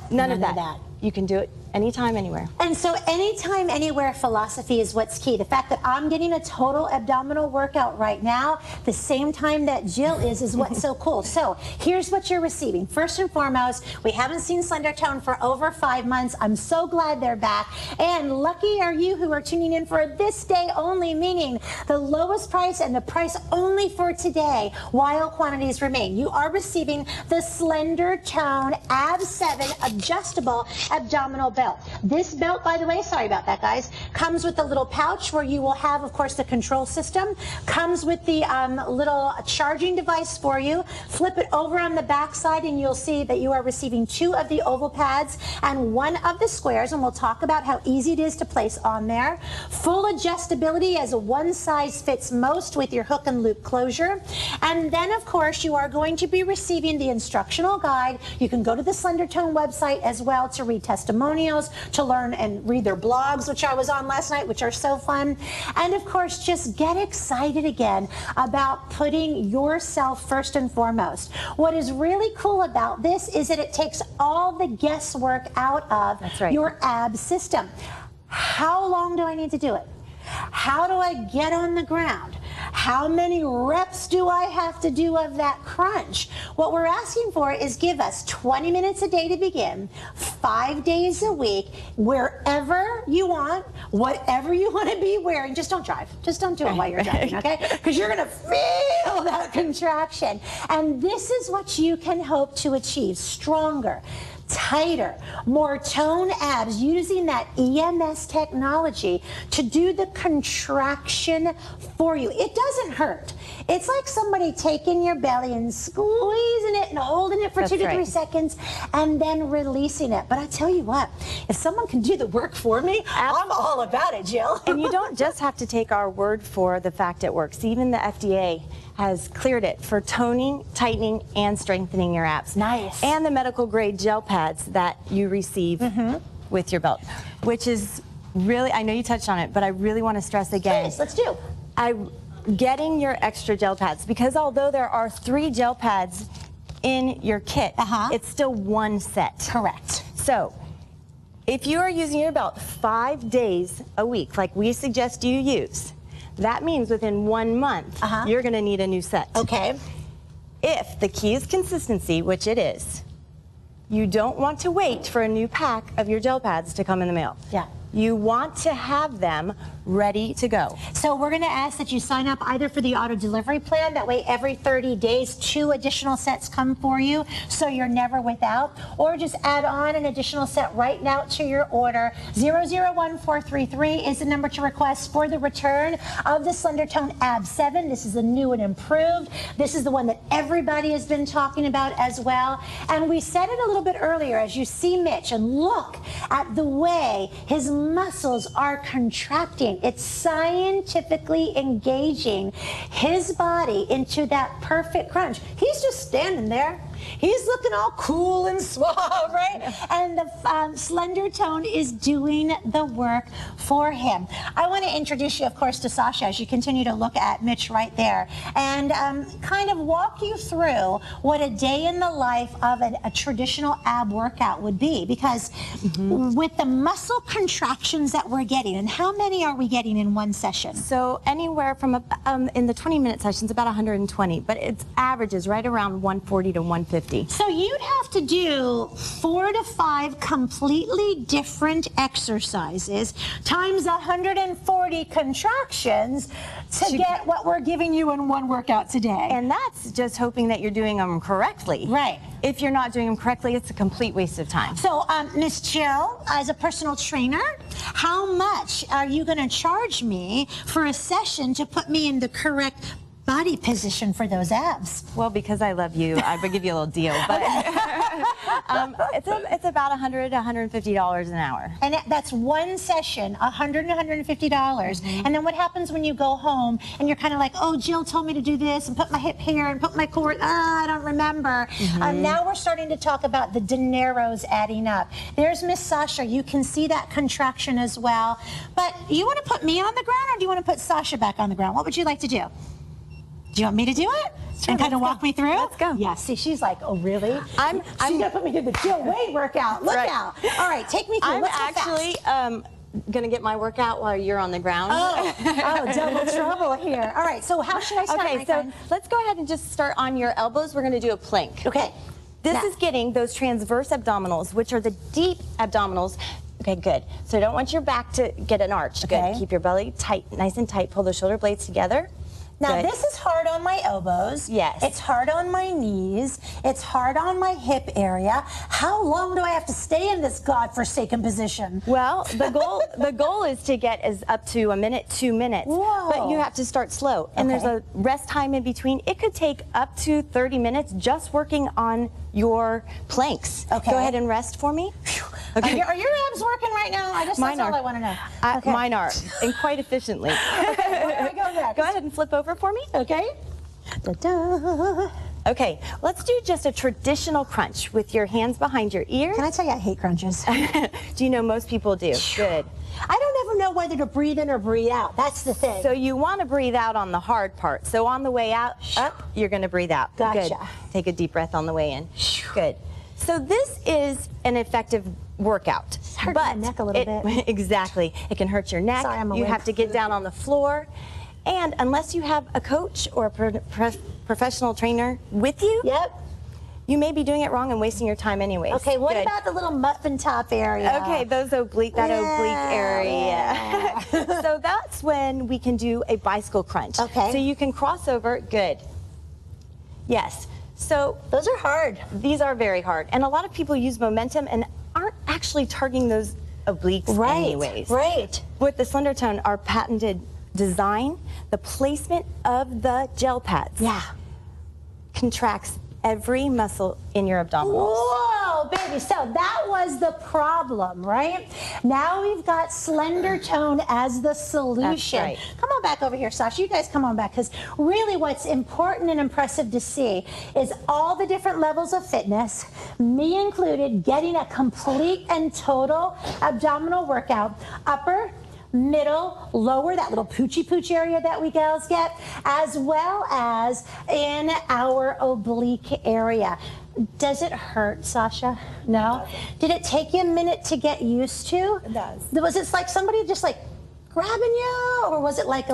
None of that. You can do it anytime, anywhere. And so anytime, anywhere philosophy is what's key. The fact that I'm getting a total abdominal workout right now, the same time that Jill is what's so cool. So here's what you're receiving. First and foremost, we haven't seen Slender Tone for over 5 months. I'm so glad they're back. And lucky are you who are tuning in for this day only, meaning the lowest price and the price only for today while quantities remain. You are receiving the Slender Tone Ab 7 adjustable abdominal belt. This belt, by the way, sorry about that, guys, comes with a little pouch where you will have, of course, the control system. Comes with the little charging device for you. Flip it over on the back side and you'll see that you are receiving 2 of the oval pads and 1 of the squares, and we'll talk about how easy it is to place on there. Full adjustability as a one size fits most with your hook and loop closure. And then, of course, you are going to be receiving the instructional guide. You can go to the Slender Tone website as well to read testimonials, to learn and read their blogs, which I was on last night, which are so fun. And of course, just get excited again about putting yourself first and foremost. What is really cool about this is that it takes all the guesswork out of your ab system. How long do I need to do it? How do I get on the ground? How many reps do I have to do of that crunch? What we're asking for is give us 20 minutes a day to begin, 5 days a week, wherever you want, whatever you want to be wearing. Just don't drive. Just don't do it while you're driving, okay? Because you're going to feel that contraction. And this is what you can hope to achieve: stronger, tighter, more toned abs using that EMS technology to do the contraction for you. It doesn't hurt. It's like somebody taking your belly and squeezing it and holding it for 2 to 3 seconds and then releasing it. But I tell you what, if someone can do the work for me, I'm all about it, Jill. And you don't just have to take our word for the fact it works. Even the FDA has cleared it for toning, tightening, and strengthening your abs. Nice. And the medical grade gel pads that you receive with your belt, which is really, I know you touched on it, but I really want to stress again. Please, let's do. Getting your extra gel pads, because although there are 3 gel pads in your kit, it's still 1 set. Correct. So if you are using your belt 5 days a week, like we suggest you use, that means within 1 month, you're going to need a new set. Okay. If the key is consistency, which it is, you don't want to wait for a new pack of your gel pads to come in the mail. Yeah. You want to have them ready to go. So we're going to ask that you sign up either for the auto delivery plan. That way every 30 days, 2 additional sets come for you, so you're never without. Or just add on an additional set right now to your order. 001433 is the number to request for the return of the Slender Tone Ab 7. This is the new and improved. This is the one that everybody has been talking about as well. And we said it a little bit earlier, as you see Mitch, and look at the way his muscles are contracting. It's scientifically engaging his body into that perfect crunch. He's just standing there. He's looking all cool and suave, right? And the Slender Tone is doing the work for him. I want to introduce you, of course, to Sasha as you continue to look at Mitch right there, and kind of walk you through what a day in the life of a traditional ab workout would be, because with the muscle contractions that we're getting, and how many are we getting in one session? So anywhere from, in the 20-minute sessions, about 120, but its average is right around 140 to 150. So you'd have to do 4 to 5 completely different exercises times 140 contractions to get what we're giving you in one workout today. And that's just hoping that you're doing them correctly. Right. If you're not doing them correctly, it's a complete waste of time. So, Miss Jill, as a personal trainer, how much are you going to charge me for a session to put me in the correct body position for those abs? Well, because I love you, I would give you a little deal, but it's about $100 to $150 an hour. And that's one session, $100 and $150. And then what happens when you go home and you're kind of like, oh, Jill told me to do this and put my hip here and put my core, I don't remember. Now we're starting to talk about the dineros adding up. There's Miss Sasha. You can see that contraction as well. But you want to put me on the ground, or do you want to put Sasha back on the ground? What would you like to do? Do you want me to do it? Sure, and kind of walk me through? Let's go. Yeah, see, she's like, oh, really? She's gonna put me through the Jill Wade workout. Look out. All right, take me through. I'm Let's go actually fast. gonna get my workout while you're on the ground. Oh, double trouble here. All right, so how should I start, Okay, my so friend? let's go ahead and just start on your elbows. We're gonna do a plank. Okay. This Now. is getting those transverse abdominals, which are the deep abdominals. Okay, good. So I don't want your back to get an arch. Okay. Good. Keep your belly tight, nice and tight. Pull the shoulder blades together. Now, Good. this is hard on my elbows. Yes. It's hard on my knees. It's hard on my hip area. How long do I have to stay in this godforsaken position? Well, the goal is to get is up to a minute, 2 minutes. Whoa. But you have to start slow. And there's a rest time in between. It could take up to 30 minutes just working on your planks. Okay. Go ahead and rest for me. Okay. Are your abs working right now? That's all I want to know. Okay. Mine are, and quite efficiently. Okay, where do I go next? Go ahead and flip over for me. Okay. Da-da. Okay, let's do just a traditional crunch with your hands behind your ear. Can I tell you I hate crunches? Do you know most people do? Good. I don't ever know whether to breathe in or breathe out. That's the thing. So you want to breathe out on the hard part. So on the way out, up, you're going to breathe out. Gotcha. Good. Take a deep breath on the way in. Good. So this is an effective workout. It's hurting my neck a little bit. Exactly. It can hurt your neck. Sorry, I'm a you wimp. have to get down on the floor. And unless you have a coach or a professional trainer with you, Yep. you may be doing it wrong and wasting your time anyways. Okay, what Good. about the little muffin top area? Okay, that oblique area. Yeah. So that's when we can do a bicycle crunch. Okay. So you can cross over. Good. Yes. So Those are hard. these are very hard, and a lot of people use momentum and aren't actually targeting those obliques anyways. Right. With the Slender Tone, our patented design, the placement of the gel pads contracts every muscle in your abdominals. Whoa, baby. So that was the problem, right? Now we've got Slender Tone as the solution. That's right. Come on back over here, Sasha. You guys come on back, because really what's important and impressive to see is all the different levels of fitness, me included, getting a complete and total abdominal workout, upper, middle, lower, that little poochy pooch area that we gals get, as well as in our oblique area. Does it hurt, Sasha? No? Did it take you a minute to get used to? It does. Was it like somebody just like grabbing you, or was it like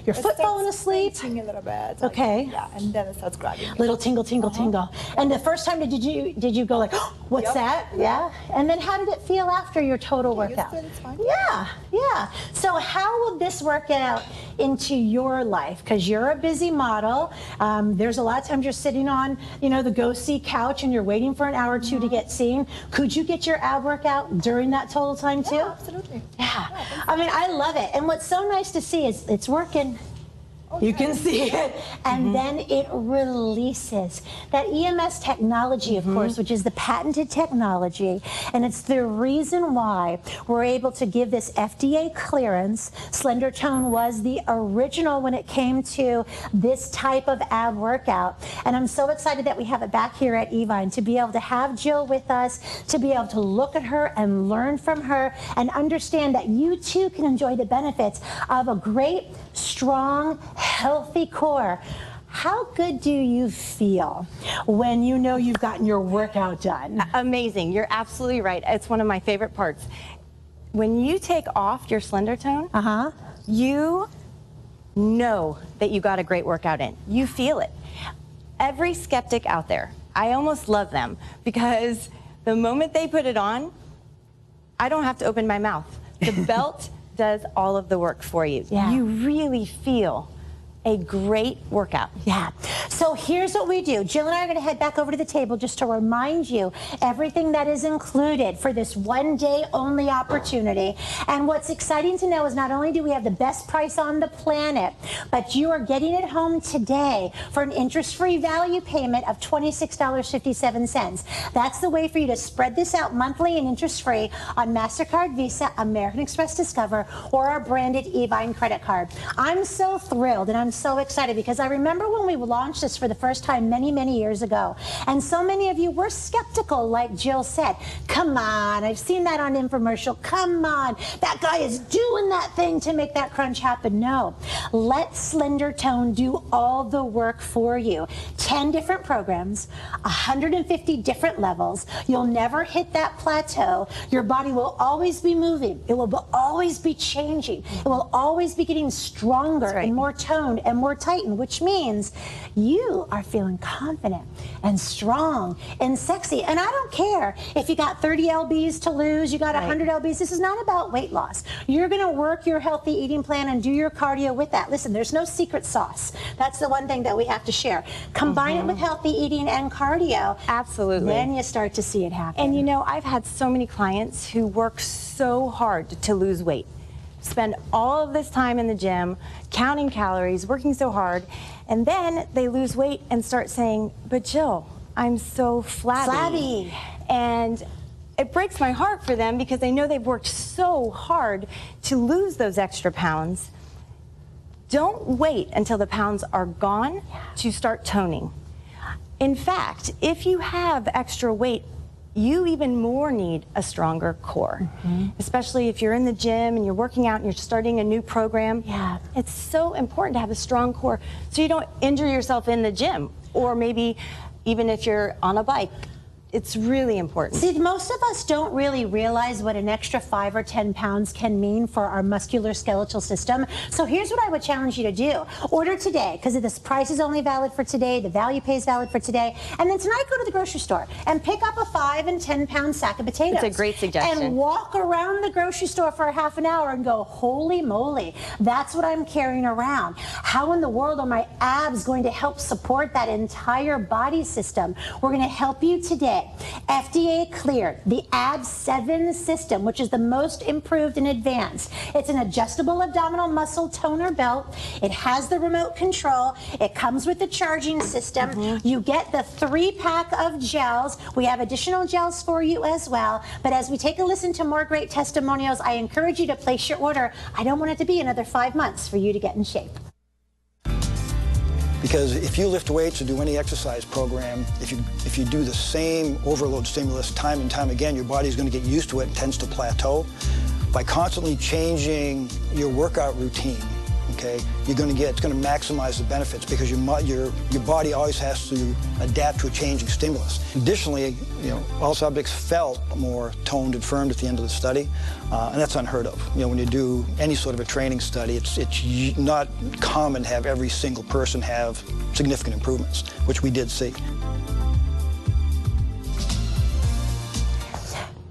your foot falling asleep? Pinching a little bit. Okay. Yeah, and then it starts grabbing. Little tingle, tingle, tingle. And the first time, did you go like, oh, what's that? Yeah. And then how did it feel after your total workout? It's fine. Yeah, yeah. So how will this work out into your life? Because you're a busy model. There's a lot of times you're sitting on, the go-see couch and you're waiting for an hour or two to get seen. Could you get your ab workout during that total time too? Yeah, absolutely. Yeah. I mean, I love it. And what's so nice to see is it's working. You can see it. And then it releases. That EMS technology, of course, which is the patented technology, and it's the reason why we're able to give this FDA clearance. Slender Tone was the original when it came to this type of ab workout. And I'm so excited that we have it back here at Evine to be able to have Jill with us, to be able to look at her and learn from her and understand that you too can enjoy the benefits of a great, strong, healthy core. How good do you feel when you know you've gotten your workout done? Amazing. You're absolutely right. It's one of my favorite parts. When you take off your Slender Tone, you know that you got a great workout in. You feel it. Every skeptic out there, I almost love them because the moment they put it on, I don't have to open my mouth. The belt does all of the work for you. Yeah. You really feel a great workout. Yeah. So here's what we do. Jill and I are going to head back over to the table just to remind you everything that is included for this one-day only opportunity. And what's exciting to know is not only do we have the best price on the planet, but you are getting it home today for an interest-free value payment of $26.57. That's the way for you to spread this out monthly and interest-free on MasterCard, Visa, American Express Discover, or our branded Evine credit card. I'm so thrilled and I'm so excited because I remember when we launched this for the first time many, many years ago. And so many of you were skeptical, like Jill said. Come on, I've seen that on infomercial. Come on, that guy is doing that thing to make that crunch happen. No, let Slender Tone do all the work for you. 10 different programs, 150 different levels. You'll never hit that plateau. Your body will always be moving. It will always be changing. It will always be getting stronger and more toned and more tightened, which means you are feeling confident and strong and sexy. And I don't care if you got 30 lbs to lose, you got 100 lbs. This is not about weight loss. You're going to work your healthy eating plan and do your cardio with that. Listen, there's no secret sauce. That's the one thing that we have to share. Combine it with healthy eating and cardio. Absolutely. Then you start to see it happen. And you know, I've had so many clients who work so hard to lose weight. Spend all of this time in the gym, counting calories, working so hard, and then they lose weight and start saying, but Jill, I'm so flabby. And it breaks my heart for them because they know they've worked so hard to lose those extra pounds. Don't wait until the pounds are gone to start toning. In fact, if you have extra weight, you even more need a stronger core, especially if you're in the gym and you're working out and you're starting a new program. Yeah, it's so important to have a strong core so you don't injure yourself in the gym, or maybe even if you're on a bike. It's really important. See, most of us don't really realize what an extra 5 or 10 pounds can mean for our musculoskeletal system. So here's what I would challenge you to do. Order today, because this price is only valid for today, the value pay is valid for today, and then tonight go to the grocery store and pick up a 5 and 10 pound sack of potatoes. It's a great suggestion. And walk around the grocery store for a half an hour and go, holy moly, that's what I'm carrying around. How in the world are my abs going to help support that entire body system? We're going to help you today. FDA cleared the Ab 7 system, which is the most improved and advanced. It's an adjustable abdominal muscle toner belt. It has the remote control. It comes with the charging system. You get the 3-pack of gels. We have additional gels for you as well. But as we take a listen to more great testimonials, I encourage you to place your order. I don't want it to be another 5 months for you to get in shape. Because if you lift weights or do any exercise program, if you do the same overload stimulus time and time again, your body's going to get used to it and tends to plateau. By constantly changing your workout routine, okay, it's going to maximize the benefits because your body always has to adapt to a changing stimulus. Additionally, all subjects felt more toned and firmed at the end of the study, and that's unheard of. When you do any sort of a training study, it's not common to have every single person have significant improvements, which we did see.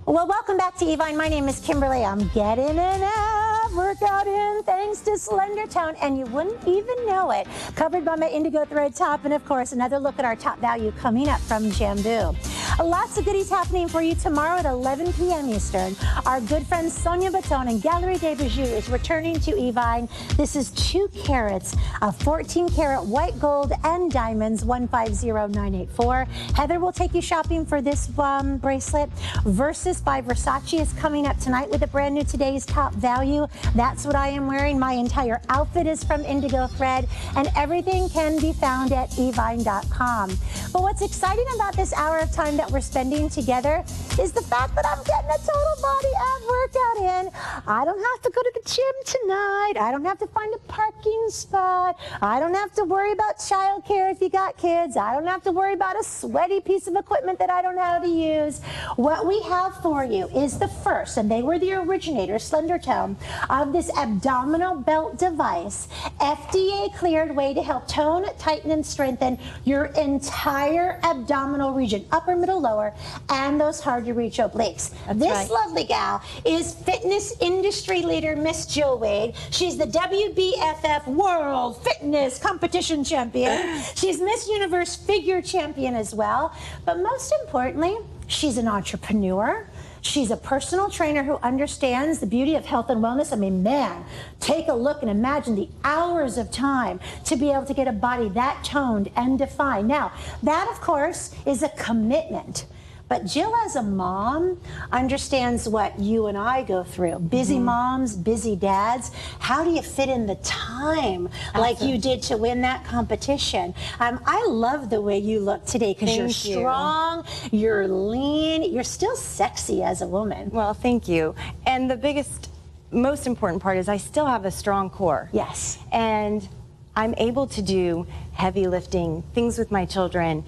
Well, welcome back to Evine. My name is Kimberly. I'm getting an ab workout in thanks to Slender Tone, and you wouldn't even know it. Covered by my indigo thread top, and of course, another look at our top value coming up from Jambu. Lots of goodies happening for you tomorrow at 11 p.m. Eastern. Our good friend Sonia Baton and Galerie de Bijoux is returning to Evine. This is 2 carats of 14-karat white gold and diamonds, 150984. Heather will take you shopping for this bracelet. Versus by Versace is coming up tonight with a brand new Today's Top Value. That's what I am wearing. My entire outfit is from Indigo Thread, and everything can be found at evine.com. But what's exciting about this hour of time that we're spending together is the fact that I'm getting a total body ab workout in. I don't have to go to the gym tonight. I don't have to find a parking spot. I don't have to worry about childcare if you got kids. I don't have to worry about a sweaty piece of equipment that I don't know how to use. What we have for you is the first, and they were the originators, Slender Tone, of this abdominal belt device, FDA cleared way to help tone, tighten, and strengthen your entire abdominal region, upper, middle, lower, and those hard to reach obliques. This lovely gal is fitness industry leader Miss Jill Wade. She's the WBFF World Fitness Competition Champion. She's Miss Universe Figure Champion as well. But most importantly, she's an entrepreneur. She's a personal trainer who understands the beauty of health and wellness. I mean, man, take a look and imagine the hours of time to be able to get a body that toned and defined. Now, that, of course, is a commitment. But Jill, as a mom, understands what you and I go through. Busy moms, busy dads. How do you fit in the time like you did to win that competition? I love the way you look today because you're strong, you're lean, you're still sexy as a woman. Well, thank you. And the biggest, most important part is I still have a strong core. Yes. And I'm able to do heavy lifting, things with my children,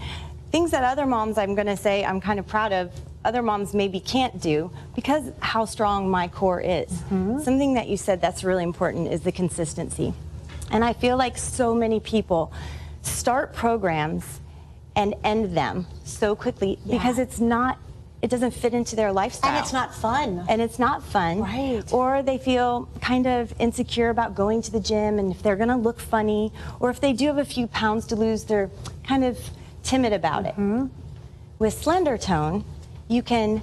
things that other moms, I'm going to say, I'm kind of proud of, other moms maybe can't do because how strong my core is. Something that you said that's really important is the consistency. And I feel like so many people start programs and end them so quickly because it's not, it doesn't fit into their lifestyle. And it's not fun. And it's not fun. Right. Or they feel kind of insecure about going to the gym and if they're going to look funny, or if they do have a few pounds to lose, they're kind of timid about it. With Slender Tone, you can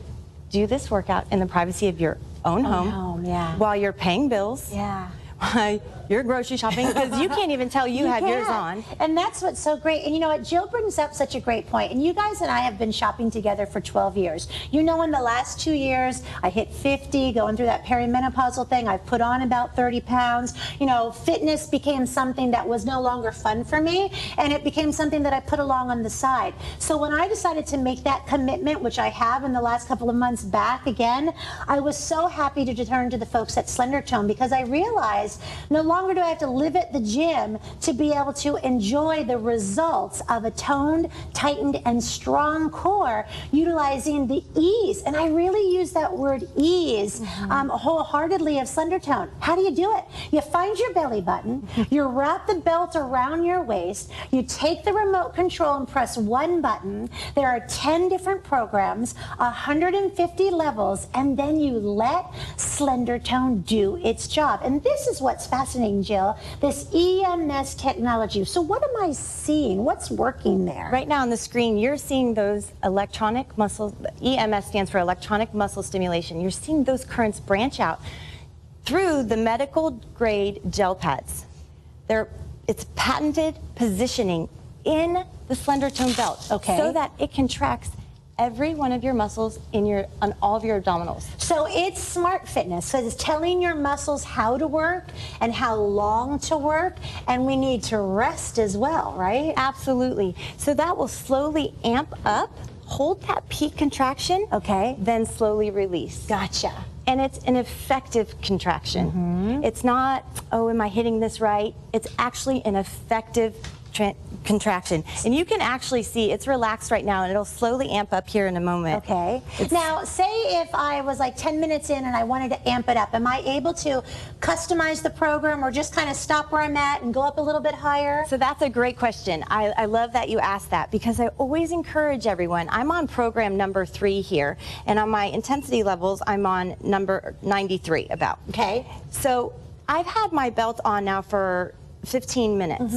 do this workout in the privacy of your own home while you're paying bills. While you're grocery shopping, because you can't even tell you have yours on. And that's what's so great. And you know what, Jill brings up such a great point. And you guys and I have been shopping together for 12 years. You know, in the last 2 years, I hit 50, going through that perimenopausal thing. I've put on about 30 pounds. You know, fitness became something that was no longer fun for me, and it became something that I put along on the side. So when I decided to make that commitment, which I have in the last couple of months back again, I was so happy to turn to the folks at Slender Tone because I realized no longer do I have to live at the gym to be able to enjoy the results of a toned, tightened, and strong core utilizing the ease. And I really use that word ease wholeheartedly of Slender Tone. How do you do it? You find your belly button, you wrap the belt around your waist, you take the remote control and press one button. There are 10 different programs, 150 levels, and then you let Slender Tone do its job. And this is what's fascinating, Jill, this EMS technology. So what am I seeing? What's working there? Right now on the screen, you're seeing those electronic muscle, EMS stands for electronic muscle stimulation. You're seeing those currents branch out through the medical grade gel pads. It's patented positioning in the Slender Tone belt so that it contracts every one of your muscles on all of your abdominals. So it's smart fitness. So it's telling your muscles how to work and how long to work, and we need to rest as well, right? Absolutely. So that will slowly amp up, hold that peak contraction, then slowly release. Gotcha. And it's an effective contraction. It's not, oh, am I hitting this right? It's actually an effective contraction. And you can actually see it's relaxed right now, and it'll slowly amp up here in a moment. Now, say if I was like 10 minutes in and I wanted to amp it up, am I able to customize the program or just kind of stop where I'm at and go up a little bit higher? So that's a great question. I love that you asked that because I always encourage everyone. I'm on program number 3 here, and on my intensity levels, I'm on number 93 about. So I've had my belt on now for 15 minutes.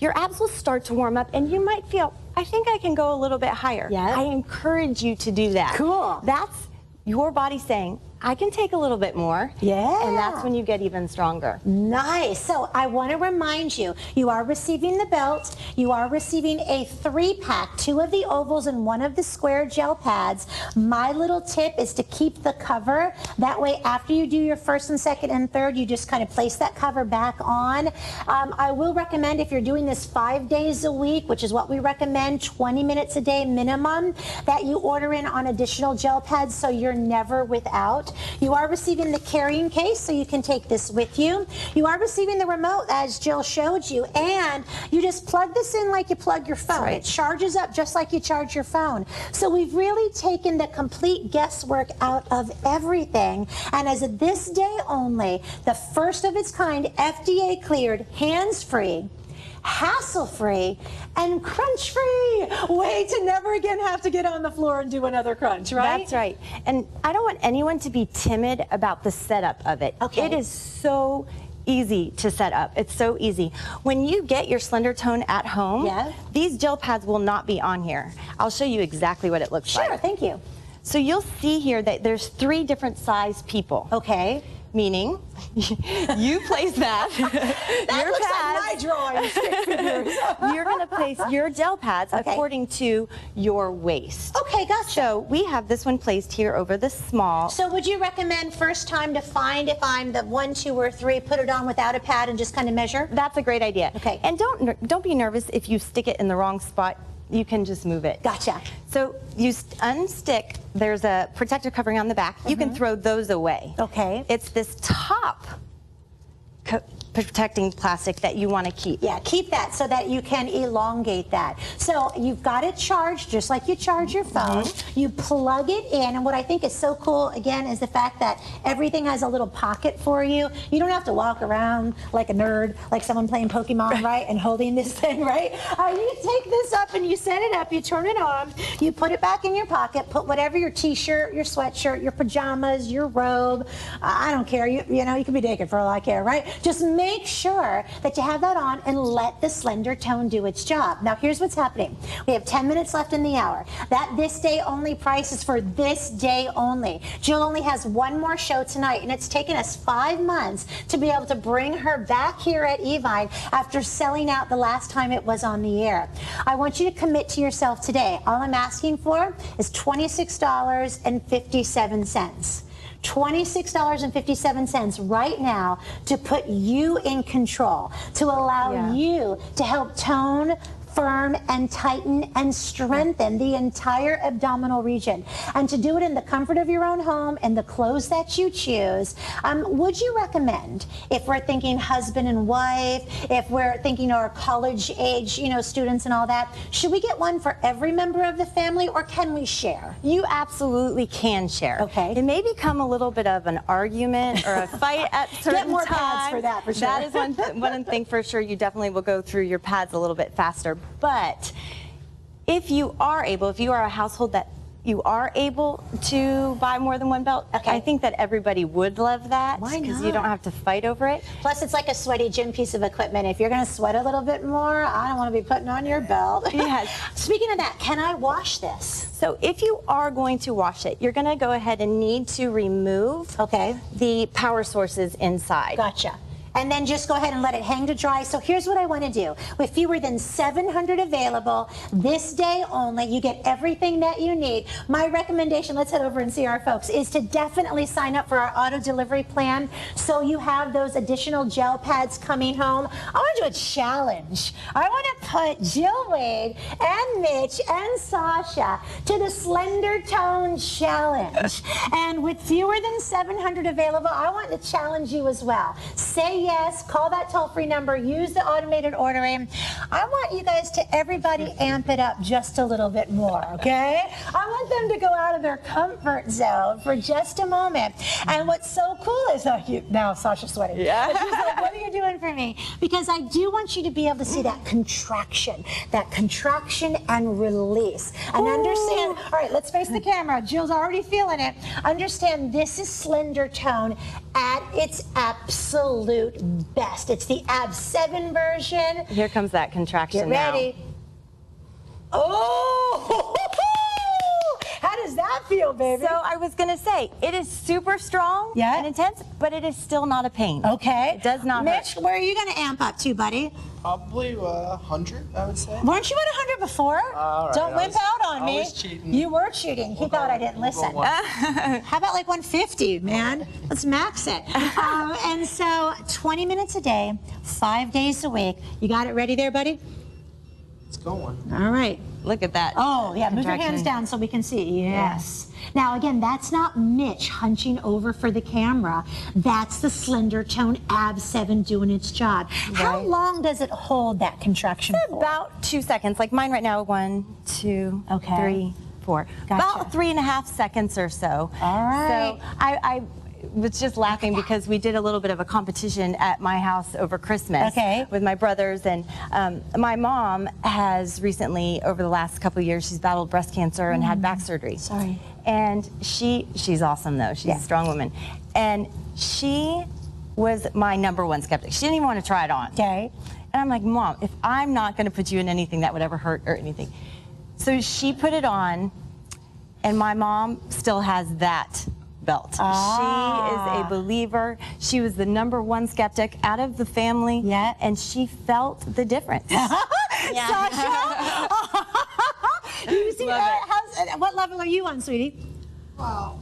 Your abs will start to warm up and you might feel, I think I can go a little bit higher. Yeah. I encourage you to do that. Cool. That's your body saying, I can take a little bit more. Yeah. And that's when you get even stronger. Nice. So I want to remind you, you are receiving the belt. You are receiving a 3-pack, 2 of the ovals and 1 of the square gel pads. My little tip is to keep the cover. That way, after you do your first and second and third, you just kind of place that cover back on. I will recommend, if you're doing this 5 days a week, which is what we recommend, 20 minutes a day minimum, that you order in on additional gel pads so you're never without. You are receiving the carrying case, so you can take this with you. You are receiving the remote, as Jill showed you, and you just plug this in like you plug your phone. Right. It charges up just like you charge your phone. So we've really taken the complete guesswork out of everything, and as of this day only, the first of its kind, FDA cleared, hands-free, hassle-free, and crunch-free way to never again have to get on the floor and do another crunch, right? That's right. And I don't want anyone to be timid about the setup of it. Okay. It is so easy to set up. It's so easy. When you get your Slender Tone at home, Yeah. these gel pads will not be on here. I'll show you exactly what it looks like. Sure, thank you. So you'll see here that there's 3 different size people. Okay. Meaning, you place that. That your looks pads, like my drawing stick figures. you're going to place your gel pads Okay. according to your waist. Okay, gotcha. So we have this one placed here over the small. So would you recommend first time to find if I'm the 1, 2, or 3, put it on without a pad and just kind of measure? That's a great idea. Okay. And don't be nervous if you stick it in the wrong spot. You can just move it. Gotcha. So you unstick. There's a protective covering on the back. You can throw those away. Okay. It's this top protecting plastic that you want to keep. Yeah, keep that so that you can elongate that. So you've got it charged just like you charge your phone. You plug it in, and what I think is so cool, again, is the fact that everything has a little pocket for you. You don't have to walk around like a nerd, like someone playing Pokemon, right, and holding this thing, right? You take this up and you set it up, you turn it on, you put it back in your pocket, put whatever, your t-shirt, your sweatshirt, your pajamas, your robe, I don't care, you know, you can be naked for all I care, right? Just make sure that you have that on and let the Slender Tone do its job. Now here's what's happening. We have 10 minutes left in the hour. That this day only price is for this day only. Jill only has 1 more show tonight, and it's taken us 5 months to be able to bring her back here at Evine after selling out the last time it was on the air. I want you to commit to yourself today. All I'm asking for is $26.57. $26.57 right now to put you in control, to allow you to help tone, firm, and tighten and strengthen the entire abdominal region, and to do it in the comfort of your own home and the clothes that you choose. Would you recommend, if we're thinking husband and wife, if we're thinking our college age, you know, students and all that, should we get one for every member of the family, or can we share? You absolutely can share. Okay. It may become a little bit of an argument or a fight at certain Get more times. pads for that, for sure. That is one thing for sure. You definitely will go through your pads a little bit faster. But if you are able, if you are a household that you are able to buy more than one belt, Okay. I think that everybody would love that. Why Because not? you don't have to fight over it. Plus, it's like a sweaty gym piece of equipment. If you're going to sweat a little bit more, I don't want to be putting on your belt. Yes. Speaking of that, can I wash this? So if you are going to wash it, you're going to go ahead and need to remove the power sources inside. Gotcha. And then just go ahead and let it hang to dry. So here's what I want to do. With fewer than 700 available, this day only, you get everything that you need. My recommendation, let's head over and see our folks, is to definitely sign up for our auto delivery plan so you have those additional gel pads coming home. I want to do a challenge. I want to put Jill Wade and Mitch and Sasha to the Slender Tone Challenge. And with fewer than 700 available, I want to challenge you as well. Say yes, call that toll-free number, use the automated ordering. I want you guys to everybody amp it up just a little bit more, okay? I want them to go out of their comfort zone for just a moment. And what's so cool is, now Sasha's sweating. Yeah. She's like, what are you doing for me? Because I do want you to be able to see that contraction and release. And understand, all right, let's face the camera. Jill's already feeling it. Understand this is Slender Tone at its absolute best. It's the AB 7 version. Here comes that contraction Get ready. Oh! How does that feel, baby? So I was gonna say, it is super strong and intense, but it is still not a pain. Okay. It does not Mitch, hurt. where are you gonna amp up to, buddy? Probably 100, I would say. Weren't you at 100 before? All right, Don't wimp out on me. I was cheating. You were cheating. He thought I didn't listen. How about like 150, man? Let's max it. And so 20 minutes a day, 5 days a week. You got it ready there, buddy? It's going. All right. Look at that. Oh, yeah, move your hands contraction. down so we can see. Yes. Now, again, that's not Mitch hunching over for the camera. That's the Slender Tone Ab 7 doing its job. How long does it hold that contraction for? About 2 seconds. Like mine right now, 1, 2, Okay. 3, 4. Gotcha. About 3.5 seconds or so. All right. So I was just laughing because we did a little bit of a competition at my house over Christmas with my brothers, and my mom has recently, over the last couple of years, she's battled breast cancer and had back surgery. Sorry. And she's awesome though. She's a strong woman, and she was my #1 skeptic. She didn't even want to try it on. Okay. And I'm like, Mom, if I'm not going to put you in anything that would ever hurt or anything. So she put it on, and my mom still has that belt. She is a believer. She was the #1 skeptic out of the family. Yeah. And she felt the difference. Sasha? You see that? What level are you on, sweetie? Wow.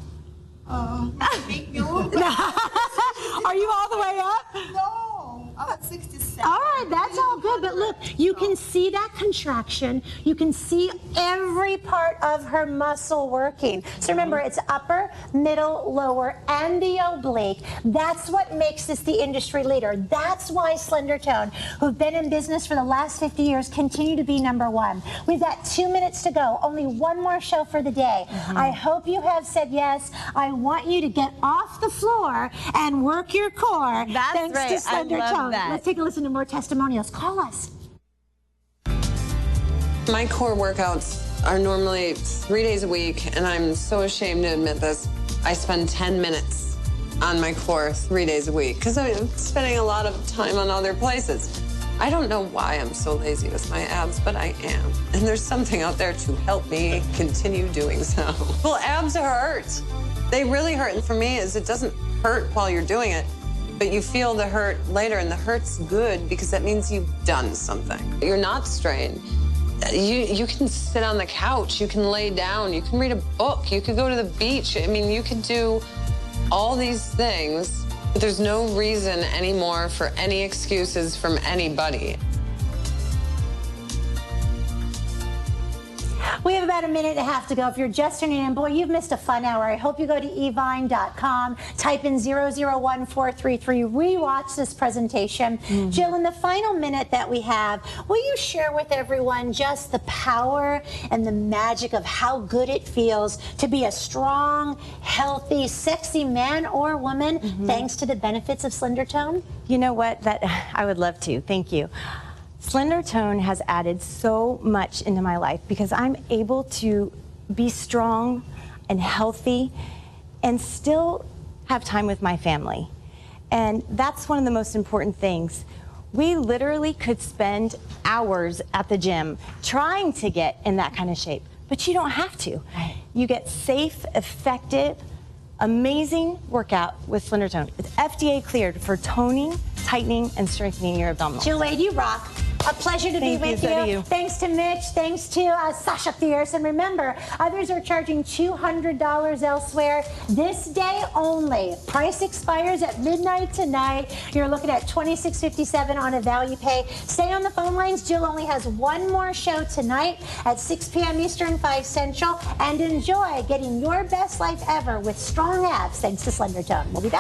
Thank you. Are you all the way up? No, I'm at 67. All right, that's all good, but look, you can see that contraction. You can see every part of her muscle working. So remember, it's upper, middle, lower, and the oblique. That's what makes this the industry leader. That's why Slender Tone, who've been in business for the last 50 years, continue to be #1. We've got 2 minutes to go, only one more show for the day. I hope you have said yes. I want you to get off the floor and work your core. That's thanks right. to Slender I love Tone. that. Let's take a listen to more testimonials. Call us. My core workouts are normally 3 days a week, and I'm so ashamed to admit this. I spend 10 minutes on my core 3 days a week because I'm spending a lot of time on other places. I don't know why I'm so lazy with my abs, but I am. And there's something out there to help me continue doing so. Well, abs hurt. They really hurt. And for me, it doesn't hurt while you're doing it, but you feel the hurt later, and the hurt's good because that means you've done something. You're not strained. You can sit on the couch, you can lay down, you can read a book, you could go to the beach. I mean, you could do all these things, but there's no reason anymore for any excuses from anybody. We have about a minute and a half to go. If you're just tuning in, boy, you've missed a fun hour. I hope you go to evine.com, type in 001433, rewatch this presentation. Jill, in the final minute that we have, will you share with everyone just the power and the magic of how good it feels to be a strong, healthy, sexy man or woman thanks to the benefits of Slender Tone? You know what? That I would love to. Thank you. Slender Tone has added so much into my life because I'm able to be strong and healthy and still have time with my family. And that's one of the most important things. We literally could spend hours at the gym trying to get in that kind of shape, but you don't have to. You get safe, effective, amazing workout with Slender Tone. It's FDA cleared for toning, tightening, and strengthening your abdominals. Jill Wade, you rock. A pleasure to be with you. Thanks to Mitch. Thanks to Sasha Fierce. And remember, others are charging $200 elsewhere. This day only. Price expires at midnight tonight. You're looking at $26.57 on a value pay. Stay on the phone lines. Jill only has one more show tonight at 6 p.m. Eastern, 5 Central. And enjoy getting your best life ever with strong abs thanks to Slender Tone. We'll be back.